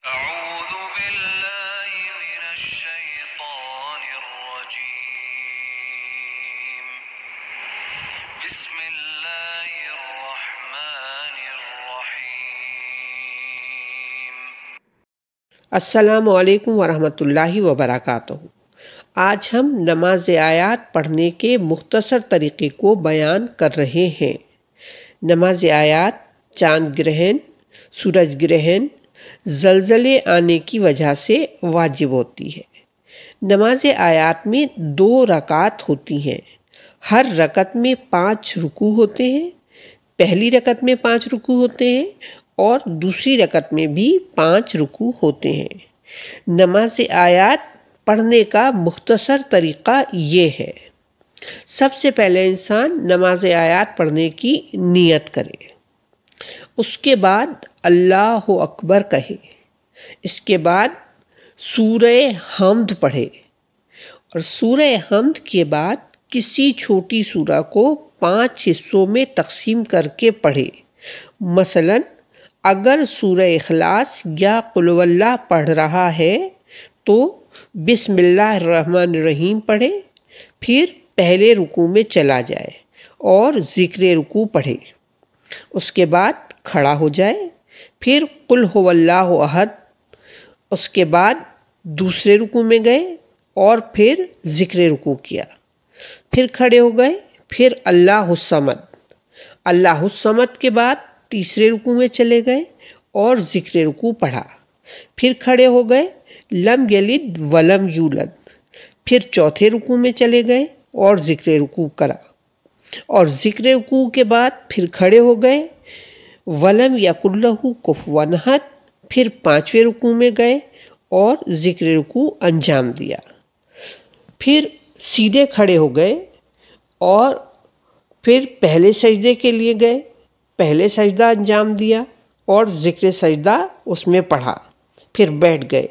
أعوذ بالله من الشيطان الرجيم بسم الله الرحمن الرحيم السلام علیکم ورحمۃ اللہ وبرکاتہ۔ آج ہم نماز آیات پڑھنے کے مختصر طریقے کو بیان کر رہے ہیں۔ نماز آیات چاند گرہن، سورج گرہن، زلزلے آنے کی وجہ سے واجب ہوتی ہے۔ نماز آیات میں 2 رکعت ہوتی ہیں۔ ہر رکعت میں 5 رکوع ہوتے ہیں۔ پہلی رکعت میں 5 رکوع ہوتے ہیں اور دوسری رکعت میں بھی 5 رکوع ہوتے ہیں۔ نماز آیات پڑھنے کا مختصر طریقہ یہ ہے۔ سب سے پہلے انسان نماز آیات پڑھنے کی نیت کرے، اس کے بعد اللہ اکبر کہے، اس کے بعد سورہ حمد پڑھے اور سورہ حمد کے بعد کسی چھوٹی سورہ کو 5 حصوں میں تقسیم کر کے پڑھے۔ مثلاً اگر سورہ اخلاص یا قل هو اللہ پڑھ رہا ہے تو بسم اللہ الرحمن الرحیم پڑھے، پھر پہلے رکوع میں چلا جائے اور ذکر رکوع پڑھے، اس کے بعد کھڑا ہو جائے، پھر قل هو اللہ احد، اس کے بعد دوسرے رکوع میں گئے اور پھر ذکر رکوع کیا، پھر کھڑے ہو گئے، پھر اللہ الصمد کے بعد تیسرے رکوع میں چلے گئے اور ذکر رکوع پڑھا، پھر کھڑے ہو گئے لم یلد ولم یولد، پھر چوتھے رکوع میں چلے گئے اور ذکر رکوع کرا، اور ذکر رکوع کے بعد پھر کھڑے ہو گئے ولم یکن لہ کفوا احد، پھر 5ویں رکوع میں گئے اور ذکر رکوع انجام دیا، پھر سیدھے کھڑے ہو گئے اور پھر پہلے سجدے کے لیے گئے، پہلے سجدہ انجام دیا اور ذکر سجدہ اس میں پڑھا، پھر بیٹھ گئے،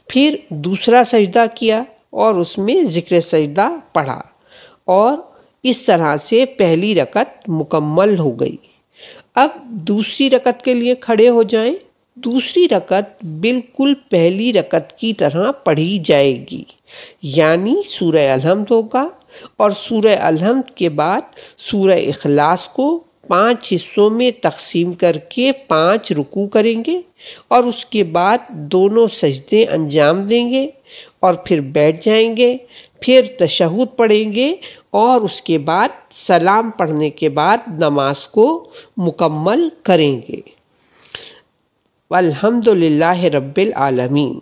پھر دوسرا سجدہ کیا اور اس میں ذکر سجدہ پڑھا، اور اس طرح سے پہلی رکعت مکمل ہو گئی۔ اب دوسری رکعت کے لیے کھڑے ہو جائیں۔ دوسری رکعت بالکل پہلی رکعت کی طرح پڑھی جائے گی، یعنی سورہ الحمد ہوگا اور سورہ الحمد کے بعد سورہ اخلاص کو 5 حصوں میں تقسیم کر کے 5 رکوع کریں گے اور اس کے بعد دونوں سجدے انجام دیں گے اور پھر بیٹھ جائیں گے، پھر تشہد پڑھیں گے اور اس کے بعد سلام پڑھنے کے بعد نماز کو مکمل کریں گے۔ والحمد للہ رب العالمین۔